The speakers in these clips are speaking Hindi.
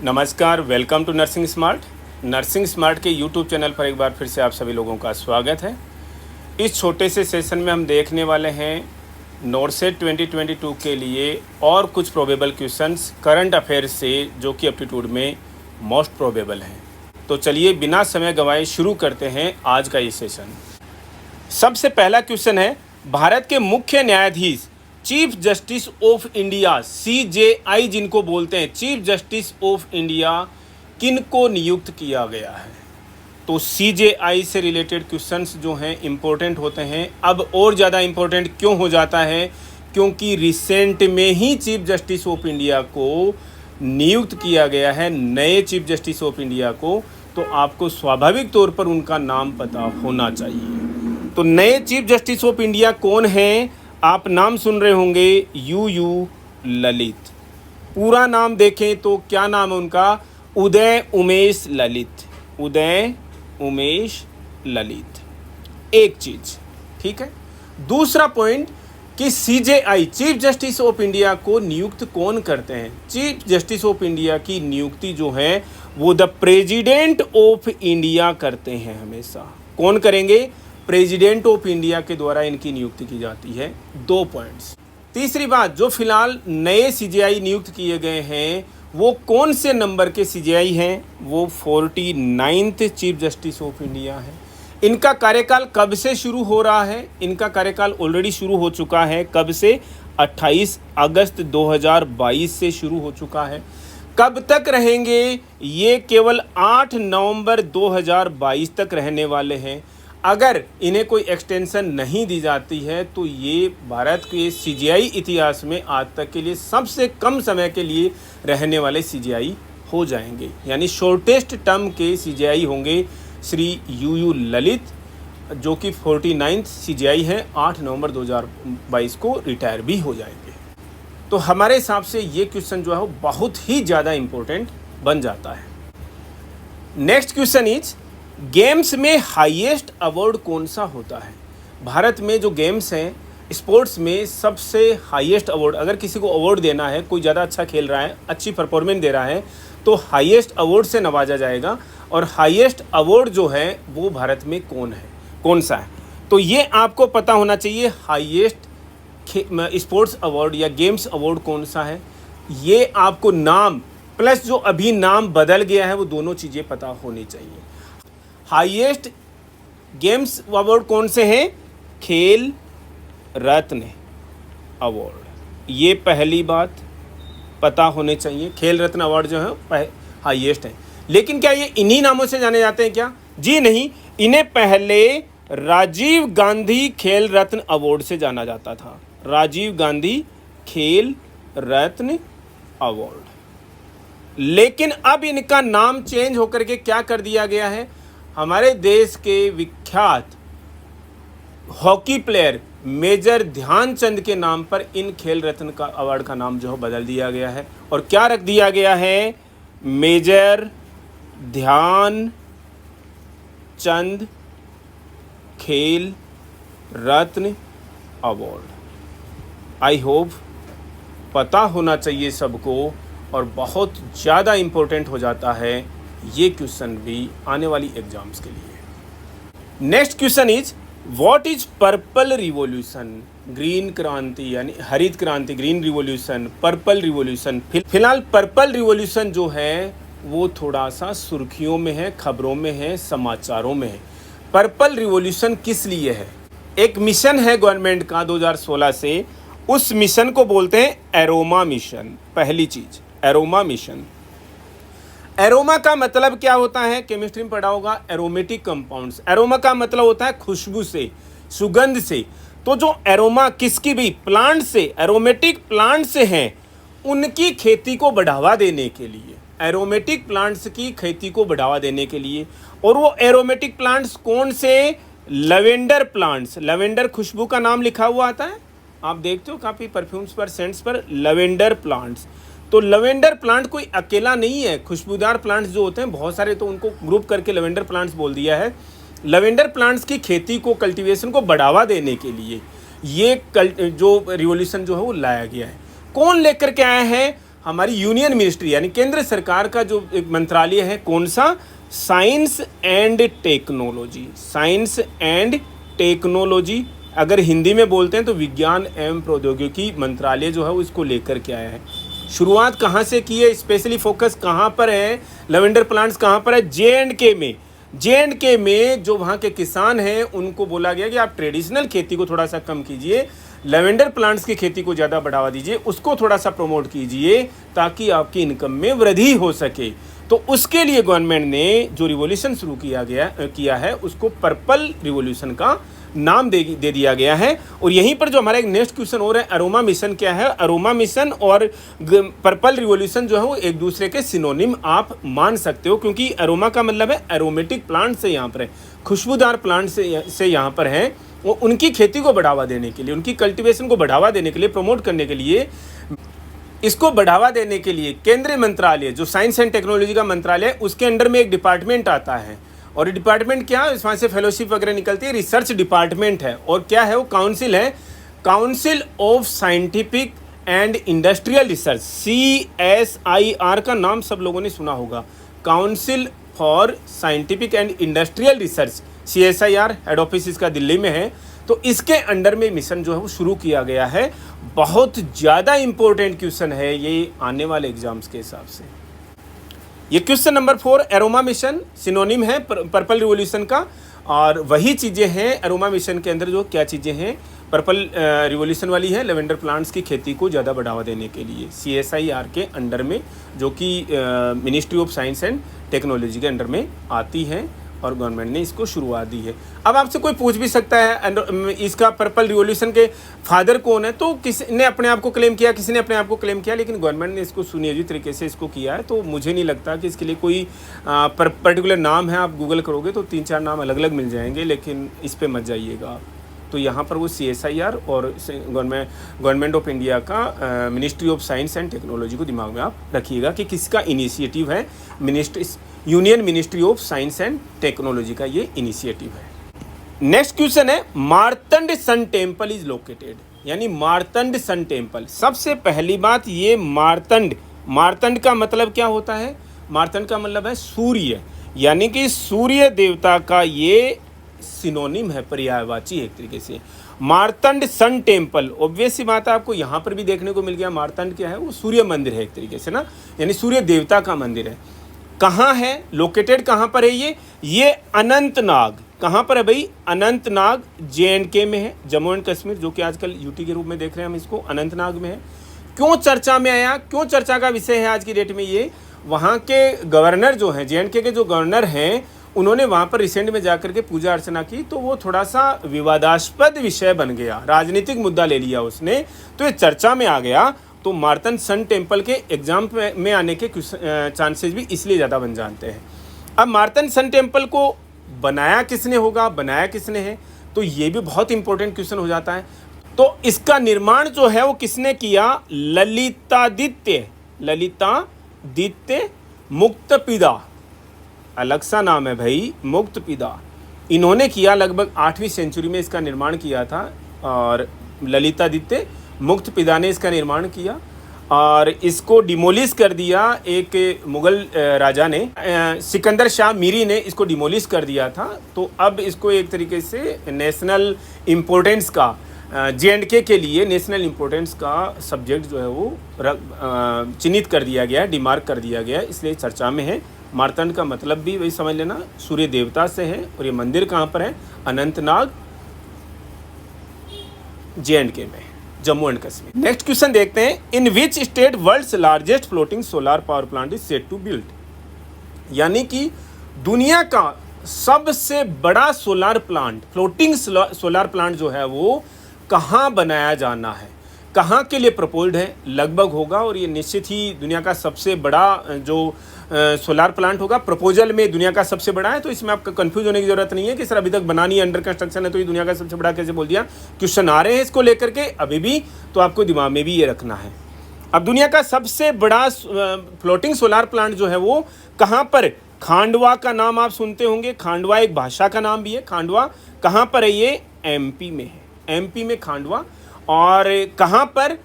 नमस्कार, welcome to nursing smart. Nursing smart के यूट्यूब चैनल पर एक बार फिर से आप सभी लोगों का स्वागत है। इस छोटे से सेशन में हम देखने वाले हैं नॉर्सेट 2022 के लिए और कुछ प्रोबेबल क्वेश्चंस करंट अफेयर्स से जो कि एप्टीट्यूड में मोस्ट प्रोबेबल हैं। तो चलिए बिना समय गंवाए शुरू करते हैं आज का ये सेशन। सबसे पहला क्वेश्चन है, भारत के मुख्य न्यायाधीश chief justice of India CJI जिनको बोलते हैं, चीफ जस्टिस ऑफ इंडिया किनको नियुक्त किया गया है? तो CJI से रिलेटेड क्वेश्चंस जो हैं इम्पोर्टेंट होते हैं। अब और ज़्यादा इम्पोर्टेंट क्यों हो जाता है? क्योंकि रिसेंट में ही चीफ जस्टिस ऑफ इंडिया को नियुक्त किया गया है, नए चीफ जस्टिस ऑफ इंडिया को, तो आपको स्वाभाविक तौर पर उनका नाम पता होना चाहिए। तो नए चीफ जस्टिस ऑफ इंडिया कौन हैं? आप नाम सुन रहे होंगे, UU ललित। पूरा नाम देखें तो क्या नाम है उनका? उदय उमेश ललित। उदय उमेश ललित। एक चीज, ठीक है। दूसरा पॉइंट कि CJI chief justice of India को नियुक्त कौन करते हैं? चीफ जस्टिस ऑफ इंडिया की नियुक्ति जो है वो द प्रेसिडेंट ऑफ इंडिया करते हैं हमेशा। कौन करेंगे? प्रेसिडेंट ऑफ इंडिया के द्वारा इनकी नियुक्ति की जाती है। 2 पॉइंट्स। तीसरी बात, जो फिलहाल नए CJI नियुक्त किए गए हैं वो कौन से नंबर के CJI हैं? वो 49th chief justice of India है। इनका कार्यकाल कब से शुरू हो रहा है? इनका कार्यकाल ऑलरेडी शुरू हो चुका है। कब से? 28 अगस्त 2022 से शुरू हो चुका है। कब तक रहेंगे? ये केवल 8 नवंबर 2022 तक रहने वाले हैं। अगर इन्हें कोई एक्सटेंशन नहीं दी जाती है तो ये भारत के CJI इतिहास में आज तक के लिए सबसे कम समय के लिए रहने वाले CJI हो जाएंगे। यानी शॉर्टेस्ट टर्म के CJI होंगे श्री UU ललित, जो कि 49th CJI हैं। 8 नवंबर 2022 को रिटायर भी हो जाएंगे। तो हमारे हिसाब से ये क्वेश्चन जो है वो बहुत ही ज़्यादा इम्पोर्टेंट बन जाता है। नेक्स्ट क्वेश्चन इज, गेम्स में हाईएस्ट अवार्ड कौन सा होता है? भारत में जो गेम्स हैं, स्पोर्ट्स में सबसे हाईएस्ट अवार्ड, अगर किसी को अवार्ड देना है, कोई ज़्यादा अच्छा खेल रहा है, अच्छी परफॉर्मेंस दे रहा है, तो हाईएस्ट अवार्ड से नवाजा जाएगा। और हाईएस्ट अवार्ड जो है वो भारत में कौन सा है? तो ये आपको पता होना चाहिए। हाईएस्ट स्पोर्ट्स अवार्ड या गेम्स अवार्ड कौन सा है, ये आपको नाम प्लस जो अभी नाम बदल गया है वो दोनों चीज़ें पता होनी चाहिए। हाईएस्ट गेम्स अवार्ड कौन से हैं? खेल रत्न अवार्ड। ये पहली बात पता होने चाहिए। खेल रत्न अवार्ड जो है हाईएस्ट है। लेकिन क्या ये इन्हीं नामों से जाने जाते हैं क्या? जी नहीं, इन्हें पहले राजीव गांधी खेल रत्न अवार्ड से जाना जाता था। राजीव गांधी खेल रत्न अवार्ड। लेकिन अब इनका नाम चेंज होकर के क्या कर दिया गया है? हमारे देश के विख्यात हॉकी प्लेयर मेजर ध्यानचंद के नाम पर इन खेल रत्न का अवार्ड का नाम जो है बदल दिया गया है। और क्या रख दिया गया है? मेजर ध्यानचंद खेल रत्न अवार्ड। आई होप पता होना चाहिए सबको, और बहुत ज़्यादा इम्पोर्टेंट हो जाता है ये क्वेश्चन भी आने वाली एग्जाम्स के लिए। Next question is, what is purple revolution? Green क्रांति यानी हरित क्रांति, ग्रीन रिवॉल्यूशन, पर्पल रिवॉल्यूशन। फिलहाल पर्पल रिवॉल्यूशन जो है वो थोड़ा सा सुर्खियों में है, खबरों में है, समाचारों में है। पर्पल रिवॉल्यूशन किस लिए है? एक मिशन है गवर्नमेंट का 2016 से, उस मिशन को बोलते हैं एरोमा मिशन। पहली चीज, एरोमा मिशन। एरोमा का मतलब क्या होता है? केमिस्ट्री में पढ़ा होगा, एरोमेटिक कंपाउंड्स। एरोमा का मतलब होता है खुशबू से, सुगंध से। तो जो एरोमा किसकी भी प्लांट से, एरोमेटिक प्लांट से हैं, उनकी खेती को बढ़ावा देने के लिए, एरोमेटिक प्लांट्स की खेती को बढ़ावा देने के लिए। और वो एरोमेटिक प्लांट्स कौन से? Lavender plants. लवेंडर खुशबू का नाम लिखा हुआ आता है, आप देखते हो काफ़ी परफ्यूम्स पर, सेंट्स पर, लवेंडर प्लांट्स। तो लवेंडर प्लांट कोई अकेला नहीं है। खुशबूदार प्लांट्स जो होते हैं बहुत सारे, तो उनको ग्रुप करके लवेंडर प्लांट्स बोल दिया है। लवेंडर प्लांट्स की खेती को, कल्टीवेशन को बढ़ावा देने के लिए ये जो रिवॉल्यूशन जो है वो लाया गया है। कौन लेकर के आया है? हमारी यूनियन मिनिस्ट्री यानी केंद्र सरकार का जो एक मंत्रालय है, कौन सा? Science and technology. Science and technology, अगर हिंदी में बोलते हैं तो विज्ञान एवं प्रौद्योगिकी मंत्रालय जो है वो इसको लेकर के आया है। शुरुआत कहाँ से की है? स्पेशली फोकस कहाँ पर है? लेवेंडर प्लांट्स कहाँ पर है? J&K में। J&K में जो वहाँ के किसान हैं उनको बोला गया कि आप ट्रेडिशनल खेती को थोड़ा सा कम कीजिए, लेवेंडर प्लांट्स की खेती को ज़्यादा बढ़ावा दीजिए, उसको थोड़ा सा प्रमोट कीजिए ताकि आपकी इनकम में वृद्धि हो सके। तो उसके लिए गवर्नमेंट ने जो रिवॉल्यूशन शुरू किया है उसको पर्पल रिवॉल्यूशन का नाम दे दिया गया है। और यहीं पर जो हमारा एक नेक्स्ट क्वेश्चन हो रहा है, अरोमा मिशन क्या है? अरोमा मिशन और पर्पल रिवॉल्यूशन जो है वो एक दूसरे के सिनोनिम आप मान सकते हो, क्योंकि अरोमा का मतलब है एरोमेटिक प्लांट से यहाँ पर है, खुशबूदार प्लांट से यहाँ पर है। वो उनकी खेती को बढ़ावा देने के लिए, उनकी कल्टीवेशन को बढ़ावा देने के लिए, प्रमोट करने के लिए, इसको बढ़ावा देने के लिए केंद्रीय मंत्रालय जो साइंस एंड टेक्नोलॉजी का मंत्रालय है उसके अंडर में एक डिपार्टमेंट आता है। और ये डिपार्टमेंट क्या है? वहाँ से फेलोशिप वगैरह निकलती है, रिसर्च डिपार्टमेंट है। और क्या है वो? काउंसिल है, council of scientific and industrial research, CSIR का नाम सब लोगों ने सुना होगा। Council for scientific and industrial research, CSIR, head office इसका दिल्ली में है। तो इसके अंडर में मिशन जो है वो शुरू किया गया है। बहुत ज़्यादा इंपॉर्टेंट क्वेश्चन है ये आने वाले एग्जाम्स के हिसाब से। ये question number 4, aroma mission synonym है पर्पल रिवॉल्यूशन का, और वही चीज़ें हैं एरोमा मिशन के अंदर जो क्या चीज़ें हैं पर्पल रिवॉल्यूशन वाली है, लेवेंडर प्लांट्स की खेती को ज़्यादा बढ़ावा देने के लिए CSIR के अंडर में, जो कि ministry of science and technology के अंडर में आती है और गवर्नमेंट ने इसको शुरुआत दी है। अब आपसे कोई पूछ भी सकता है इसका पर्पल रिवॉल्यूशन के फादर कौन है? तो किसी ने अपने आप को क्लेम किया, किसी ने अपने आप को क्लेम किया, लेकिन गवर्नमेंट ने इसको सुनियोजित तरीके से इसको किया है। तो मुझे नहीं लगता कि इसके लिए कोई पर्टिकुलर नाम है। आप गूगल करोगे तो 3-4 नाम अलग अलग मिल जाएंगे, लेकिन इस पर मत जाइएगा आप। तो यहाँ पर वो CSIR और गवर्नमेंट ऑफ इंडिया का ministry of science and technology को दिमाग में आप रखिएगा कि किसका इनिशिएटिव है। Union ministry of science and technology का ये इनिशिएटिव है। नेक्स्ट क्वेश्चन है, Martand sun temple is located, यानी मार्तंड सन टेम्पल। सबसे पहली बात, ये मार्तंड का मतलब क्या होता है? मार्तंड का मतलब है सूर्य, यानी कि सूर्य देवता का ये सिनोनिम है, पर्यायवाची एक तरीके से। मार्तंड सन टेम्पल, ऑब्वियस सी बात है, आपको यहाँ पर भी देखने को मिल गया। मार्तंड क्या है? वो सूर्य मंदिर है एक तरीके से ना, यानी सूर्य देवता का मंदिर है। कहाँ है? लोकेटेड कहाँ पर है ये अनंतनाग। कहाँ पर है भाई? अनंतनाग J&K में है, जम्मू एंड कश्मीर, जो कि आजकल UT के रूप में देख रहे हैं हम इसको, अनंतनाग में है। क्यों चर्चा में आया? क्यों चर्चा का विषय है आज की डेट में ये? वहाँ के गवर्नर जो हैं, J&K के जो गवर्नर हैं, उन्होंने वहाँ पर रिसेंट में जाकर के पूजा अर्चना की, तो वो थोड़ा सा विवादास्पद विषय बन गया, राजनीतिक मुद्दा ले लिया उसने, तो ये चर्चा में आ गया। तो मार्तंड सन टेम्पल के एग्जाम में आने के चांसेस भी इसलिए ज़्यादा बन जाते हैं। अब मार्तंड सन टेम्पल को बनाया किसने होगा, बनाया किसने है? तो ये भी बहुत इंपॉर्टेंट क्वेश्चन हो जाता है। तो इसका निर्माण जो है वो किसने किया? ललितादित्य मुक्तपिदा, अलग सा नाम है भाई, मुक्तपिदा। इन्होंने किया, लगभग 8वीं सेंचुरी में इसका निर्माण किया था, और ललितादित्य मुक्तपिदा ने इसका निर्माण किया और इसको डिमोलिश कर दिया एक मुगल राजा ने, सिकंदर शाह मीरी ने इसको डिमोलिश कर दिया था। तो अब इसको एक तरीके से नेशनल इम्पोर्टेंस का, J&K के लिए नेशनल इम्पोर्टेंस का सब्जेक्ट जो है वो चिन्हित कर दिया गया है, डिमार्क कर दिया गया है, इसलिए चर्चा में है। मार्तंड का मतलब भी वही समझ लेना, सूर्य देवता से है। और ये मंदिर कहाँ पर है? अनंतनाग J&K में, Jammu and Kashmir. Next question देखते हैं, in which state world's largest floating solar power plant is set to build, यानी कि दुनिया का सबसे बड़ा solar plant, floating solar plant जो है वो कहाँ बनाया जाना है, कहाँ के लिए प्रपोज्ड है, लगभग होगा। और ये निश्चित ही दुनिया का सबसे बड़ा जो सोलार प्लांट होगा, प्रपोजल में दुनिया का सबसे बड़ा है। तो इसमें आपका कंफ्यूज होने की जरूरत नहीं है कि सर अभी तक बना नहीं, अंडर कंस्ट्रक्शन है, तो ये दुनिया का सबसे बड़ा कैसे बोल दिया। क्वेश्चन आ रहे हैं इसको लेकर के अभी भी, तो आपको दिमाग में भी ये रखना है। अब दुनिया का सबसे बड़ा फ्लोटिंग सोलार प्लांट जो है वो कहाँ पर? खांडवा का नाम आप सुनते होंगे, खांडवा एक भाषा का नाम भी है। खांडवा कहाँ पर है? ये MP में है, MP में खांडवा। और कहाँ पर?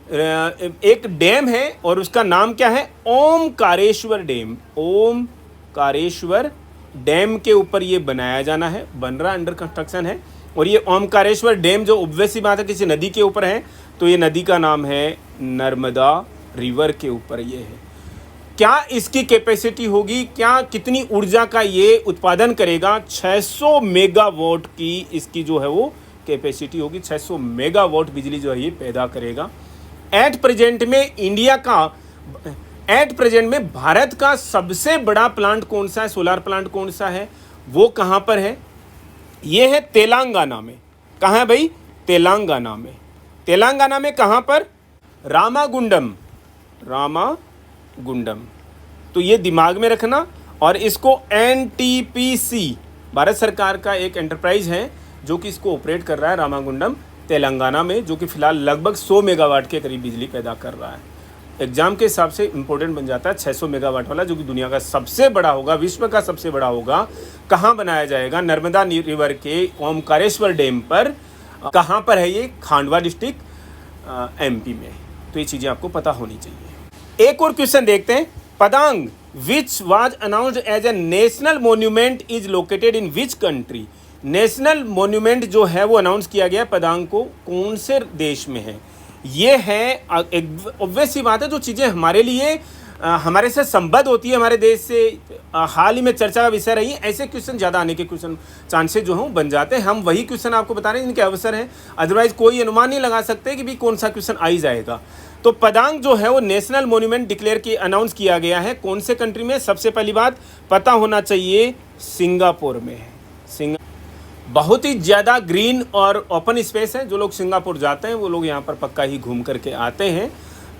एक डैम है और उसका नाम क्या है? ओमकारेश्वर डैम। ओमकारेश्वर डैम के ऊपर ये बनाया जाना है, बन रहा, अंडर कंस्ट्रक्शन है। और ये ओमकारेश्वर डैम जो ऑब्वियस सी बात है किसी नदी के ऊपर है, तो ये नदी का नाम है नर्मदा रिवर के ऊपर ये है। क्या इसकी कैपेसिटी होगी, क्या कितनी ऊर्जा का ये उत्पादन करेगा? 600 मेगावाट की इसकी जो है वो कैपेसिटी होगी। 600 मेगावाट बिजली जो है ये पैदा करेगा। एट प्रेजेंट में भारत का सबसे बड़ा प्लांट कौन सा है, सोलार प्लांट कौन सा है, वो कहाँ पर है? ये है तेलंगाना में। कहाँ है भाई? तेलंगाना में। तेलंगाना में कहाँ पर? रामागुंडम। तो ये दिमाग में रखना। और इसको NTPC भारत सरकार का एक एंटरप्राइज है जो कि इसको ऑपरेट कर रहा है, रामागुंडम तेलंगाना में, जो कि फिलहाल लगभग 100 मेगावाट के करीब बिजली पैदा कर रहा है। एग्जाम के हिसाब से इंपॉर्टेंट बन जाता है 600 मेगावाट वाला, जो कि दुनिया का सबसे बड़ा होगा, विश्व का सबसे बड़ा होगा। कहाँ बनाया जाएगा? नर्मदा रिवर के ओमकारेश्वर डैम पर। कहाँ पर है ये? खांडवा डिस्ट्रिक्ट, MP में। तो ये चीज़ें आपको पता होनी चाहिए। एक और क्वेश्चन देखते हैं। Padang which was announced as a national monument is located in which country? National monument जो है वो अनाउंस किया गया पदांग को, कौन से देश में है? ये है एक ऑब्वियस सी बात है, जो चीज़ें हमारे लिए हमारे से संबद्ध होती है, हमारे देश से हाल ही में चर्चा का विषय रही है, ऐसे क्वेश्चन ज़्यादा आने के क्वेश्चन चांसेस जो हैं बन जाते हैं। हम वही क्वेश्चन आपको बता रहे हैं जिनके अवसर हैं, अदरवाइज कोई अनुमान नहीं लगा सकते कि भी कौन सा क्वेश्चन आ ही जाएगा। तो पदांग जो है वो नेशनल मोन्यूमेंट डिक्लेयर की अनाउंस किया गया है। कौन से कंट्री में? सबसे पहली बात पता होना चाहिए, सिंगापुर में है। बहुत ही ज़्यादा ग्रीन और ओपन स्पेस है। जो लोग सिंगापुर जाते हैं वो लोग यहाँ पर पक्का ही घूम करके आते हैं।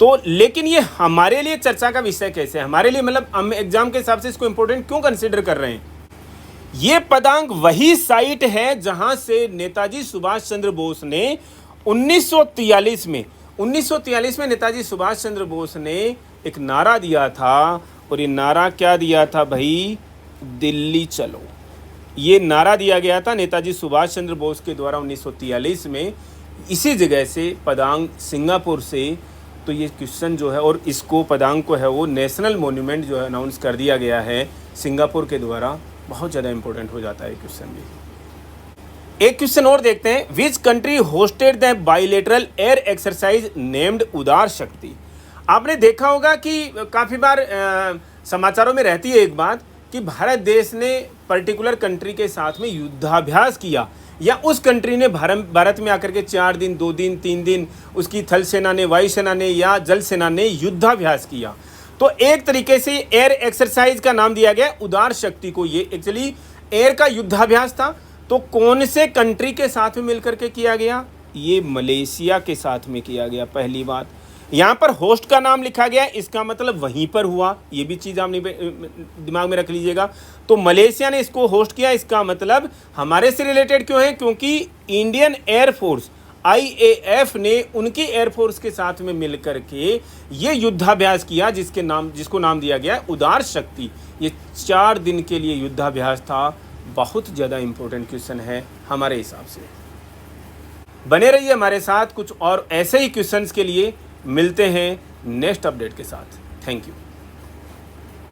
तो लेकिन ये हमारे लिए चर्चा का विषय कैसे है, हमारे लिए, मतलब हम एग्जाम के हिसाब से इसको इम्पोर्टेंट क्यों कंसिडर कर रहे हैं? ये पदांग वही साइट है जहाँ से नेताजी सुभाष चंद्र बोस ने 1943 में नेताजी सुभाष चंद्र बोस ने एक नारा दिया था। और ये नारा क्या दिया था भाई? दिल्ली चलो। ये नारा दिया गया था नेताजी सुभाष चंद्र बोस के द्वारा 1943 में, इसी जगह से पदांग, सिंगापुर से। तो ये क्वेश्चन जो है, और इसको पदांग को है वो नेशनल मोन्यूमेंट जो है अनाउंस कर दिया गया है सिंगापुर के द्वारा। बहुत ज़्यादा इंपॉर्टेंट हो जाता है क्वेश्चन भी। एक क्वेश्चन और देखते हैं। Which country hosted the bilateral air exercise named उदार शक्ति? आपने देखा होगा कि काफ़ी बार समाचारों में रहती है एक बात कि भारत देश ने पर्टिकुलर कंट्री के साथ में युद्धाभ्यास किया, या उस कंट्री ने भारत में आकर के 4 दिन, 2 दिन, 3 दिन उसकी थल सेना ने, वायु सेना ने या जल सेना ने युद्धाभ्यास किया। तो एक तरीके से एयर एक्सरसाइज का नाम दिया गया उदार शक्ति को। ये एक्चुअली एयर का युद्धाभ्यास था। तो कौन से कंट्री के साथ में मिलकर के किया गया? ये मलेशिया के साथ में किया गया। पहली बात, यहाँ पर होस्ट का नाम लिखा गया, इसका मतलब वहीं पर हुआ, ये भी चीज़ आपने दिमाग में रख लीजिएगा। तो मलेशिया ने इसको होस्ट किया, इसका मतलब हमारे से रिलेटेड क्यों है? क्योंकि इंडियन एयरफोर्स IAF ने उनकी एयरफोर्स के साथ में मिलकर के ये युद्धाभ्यास किया, जिसको नाम दिया गया उदार शक्ति। ये 4 दिन के लिए युद्धाभ्यास था। बहुत ज़्यादा इंपॉर्टेंट क्वेश्चन है हमारे हिसाब से। बने रहिए हमारे साथ, कुछ और ऐसे ही क्वेश्चंस के लिए मिलते हैं नेक्स्ट अपडेट के साथ। Thank you.